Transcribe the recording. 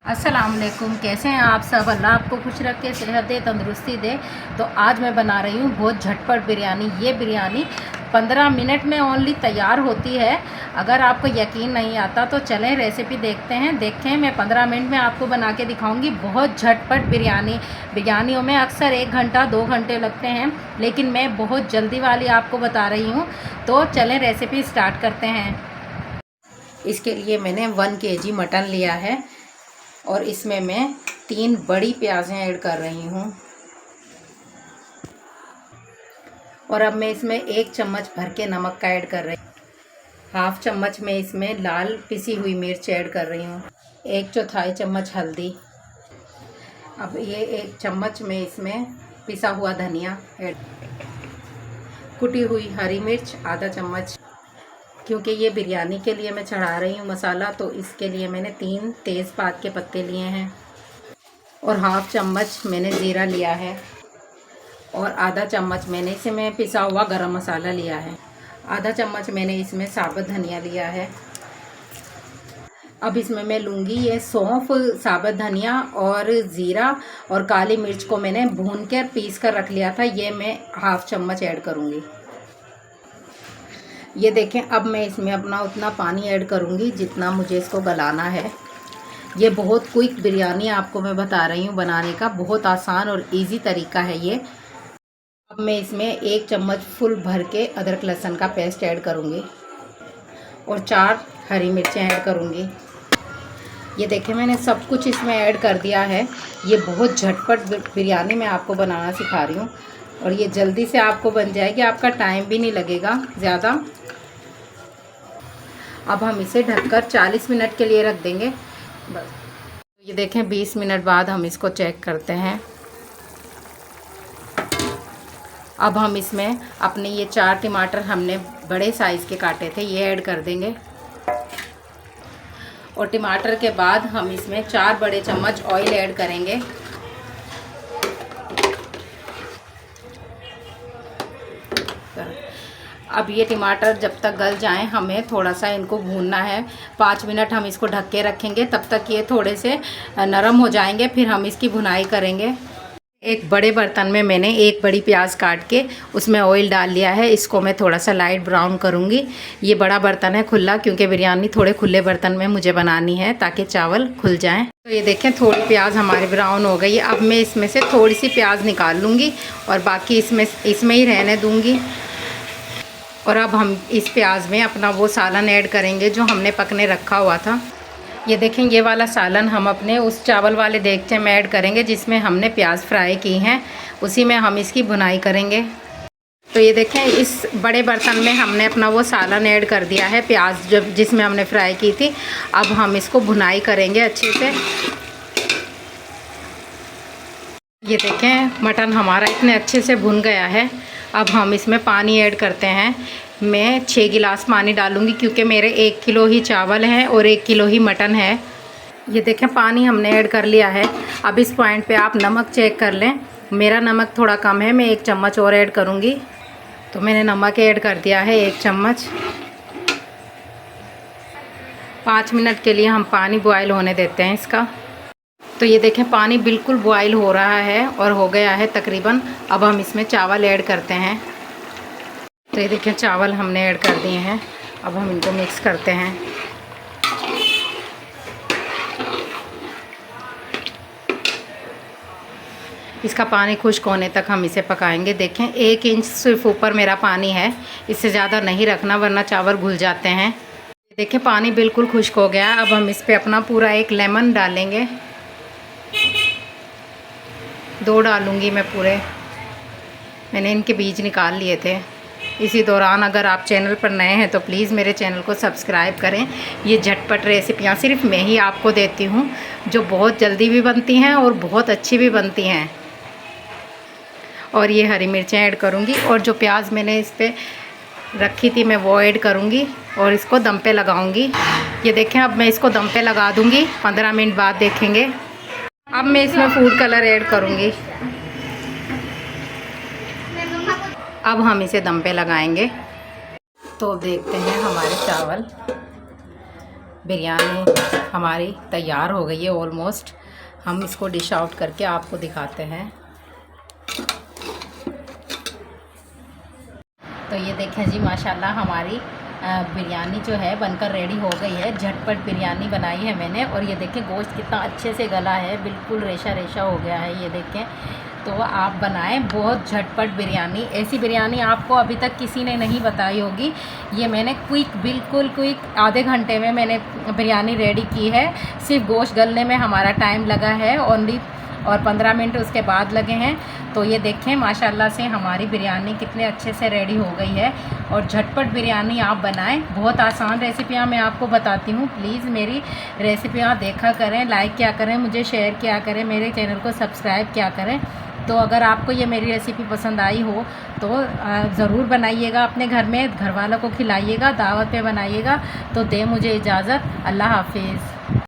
अस्सलाम वालेकुम। कैसे हैं आप सब? अल्लाह आपको खुश रखे, सेहत दे, तंदुरुस्ती दे। तो आज मैं बना रही हूँ बहुत झटपट बिरयानी। ये बिरयानी 15 मिनट में ओनली तैयार होती है। अगर आपको यकीन नहीं आता तो चलें रेसिपी देखते हैं। देखें, मैं 15 मिनट में आपको बना के दिखाऊंगी बहुत झटपट बिरयानी। बिरयानियों में अक्सर 1 घंटा 2 घंटे लगते हैं, लेकिन मैं बहुत जल्दी वाली आपको बता रही हूँ। तो चलें रेसिपी स्टार्ट करते हैं। इसके लिए मैंने 1 kg मटन लिया है और इसमें मैं 3 बड़ी प्याज़ें ऐड कर रही हूँ। और अब मैं इसमें 1 चम्मच भर के नमक का ऐड कर रही हूँ। हाफ चम्मच में इसमें लाल पिसी हुई मिर्च ऐड कर रही हूँ। 1/4 चम्मच हल्दी। अब ये 1 चम्मच में इसमें पिसा हुआ धनिया ऐड, कुटी हुई हरी मिर्च आधा चम्मच। क्योंकि ये बिरयानी के लिए मैं चढ़ा रही हूँ मसाला, तो इसके लिए मैंने 3 तेज़पात के पत्ते लिए हैं। और हाफ चम्मच मैंने ज़ीरा लिया है और आधा चम्मच मैंने इसमें पिसा हुआ गरम मसाला लिया है। आधा चम्मच मैंने इसमें साबुत धनिया लिया है। अब इसमें मैं लूँगी ये सौंफ, साबुत धनिया और ज़ीरा और काली मिर्च को मैंने भून कर पीस कर रख लिया था। ये मैं हाफ चम्मच ऐड करूँगी। ये देखें, अब मैं इसमें अपना उतना पानी ऐड करूँगी जितना मुझे इसको गलाना है। ये बहुत क्विक बिरयानी आपको मैं बता रही हूँ बनाने का, बहुत आसान और इजी तरीका है ये। अब मैं इसमें 1 चम्मच फुल भर के अदरक लहसुन का पेस्ट ऐड करूँगी और 4 हरी मिर्चें ऐड करूँगी। ये देखें, मैंने सब कुछ इसमें ऐड कर दिया है। ये बहुत झटपट बिरयानी मैं आपको बनाना सिखा रही हूँ और ये जल्दी से आपको बन जाएगी, आपका टाइम भी नहीं लगेगा ज़्यादा। अब हम इसे ढककर 40 मिनट के लिए रख देंगे बस। ये देखें, 20 मिनट बाद हम इसको चेक करते हैं। अब हम इसमें अपने ये 4 टमाटर हमने बड़े साइज़ के काटे थे, ये ऐड कर देंगे। और टमाटर के बाद हम इसमें 4 बड़े चम्मच ऑयल ऐड करेंगे। अब ये टमाटर जब तक गल जाएं, हमें थोड़ा सा इनको भूनना है। 5 मिनट हम इसको ढक के रखेंगे, तब तक ये थोड़े से नरम हो जाएंगे, फिर हम इसकी भुनाई करेंगे। एक बड़े बर्तन में मैंने 1 बड़ी प्याज काट के उसमें ऑयल डाल लिया है। इसको मैं थोड़ा सा लाइट ब्राउन करूँगी। ये बड़ा बर्तन है खुला, क्योंकि बिरयानी थोड़े खुले बर्तन में मुझे बनानी है ताकि चावल खुल जाएं। तो ये देखें, थोड़ी प्याज हमारी ब्राउन हो गई है। अब मैं इसमें से थोड़ी सी प्याज निकाल लूँगी और बाकी इसमें ही रहने दूँगी। और अब हम इस प्याज में अपना वो सालन ऐड करेंगे जो हमने पकने रखा हुआ था। ये देखें, ये वाला सालन हम अपने उस चावल वाले देगचे में ऐड करेंगे जिसमें हमने प्याज फ्राई की हैं, उसी में हम इसकी भुनाई करेंगे। तो ये देखें, इस बड़े बर्तन में हमने अपना वो सालन ऐड कर दिया है, प्याज जिसमें हमने फ्राई की थी। अब हम इसको भुनाई करेंगे अच्छे से। ये देखें, मटन हमारा इतने अच्छे से भुन गया है। अब हम इसमें पानी ऐड करते हैं। मैं 6 गिलास पानी डालूंगी, क्योंकि मेरे 1 किलो ही चावल हैं और 1 किलो ही मटन है। ये देखें, पानी हमने ऐड कर लिया है। अब इस पॉइंट पे आप नमक चेक कर लें। मेरा नमक थोड़ा कम है, मैं 1 चम्मच और ऐड करूंगी। तो मैंने नमक ऐड कर दिया है 1 चम्मच। 5 मिनट के लिए हम पानी बॉयल होने देते हैं इसका। तो ये देखें, पानी बिल्कुल बॉयल हो रहा है और हो गया है तकरीबन। अब हम इसमें चावल ऐड करते हैं। तो ये देखें, चावल हमने ऐड कर दिए हैं। अब हम इनको मिक्स करते हैं। इसका पानी खुश्क होने तक हम इसे पकाएंगे। देखें, 1 इंच सिर्फ ऊपर मेरा पानी है, इससे ज़्यादा नहीं रखना वरना चावल घुल जाते हैं। देखें, पानी बिल्कुल खुश्क हो गया। अब हम इस पर अपना पूरा 1 लेमन डालेंगे। 2 डालूंगी मैं पूरे। मैंने इनके बीज निकाल लिए थे। इसी दौरान अगर आप चैनल पर नए हैं तो प्लीज़ मेरे चैनल को सब्सक्राइब करें। ये झटपट रेसिपियाँ सिर्फ मैं ही आपको देती हूँ, जो बहुत जल्दी भी बनती हैं और बहुत अच्छी भी बनती हैं। और ये हरी मिर्चें ऐड करूँगी और जो प्याज मैंने इस पर रखी थी मैं वो ऐड करूँगी और इसको दम पे लगाऊँगी। ये देखें, अब मैं इसको दम पे लगा दूँगी। 15 मिनट बाद देखेंगे। अब मैं इसमें फूड कलर ऐड करूँगी। अब हम इसे दम पे लगाएंगे। तो देखते हैं, हमारे चावल बिरयानी हमारी तैयार हो गई है ऑलमोस्ट। हम इसको डिश आउट करके आपको दिखाते हैं। तो ये देखें जी, माशाल्लाह हमारी बिरयानी जो है बनकर रेडी हो गई है। झटपट बिरयानी बनाई है मैंने, और ये देखें गोश्त कितना अच्छे से गला है, बिल्कुल रेशा रेशा हो गया है। ये देखें, तो आप बनाएं बहुत झटपट बिरयानी। ऐसी बिरयानी आपको अभी तक किसी ने नहीं बताई होगी। ये मैंने क्विक, बिल्कुल क्विक, आधे घंटे में मैंने बिरयानी रेडी की है। सिर्फ गोश्त गलने में हमारा टाइम लगा है ओनली, और 15 मिनट उसके बाद लगे हैं। तो ये देखें माशाल्लाह से हमारी बिरयानी कितने अच्छे से रेडी हो गई है। और झटपट बिरयानी आप बनाएं, बहुत आसान रेसिपियाँ मैं आपको बताती हूँ। प्लीज़ मेरी रेसिपियाँ देखा करें, लाइक किया करें, मुझे शेयर किया करें, मेरे चैनल को सब्सक्राइब किया करें। तो अगर आपको ये मेरी रेसिपी पसंद आई हो तो ज़रूर बनाइएगा, अपने घर में घर वालों को खिलाइएगा, दावत पे बनाइएगा। तो दे मुझे इजाज़त, अल्लाह हाफिज़।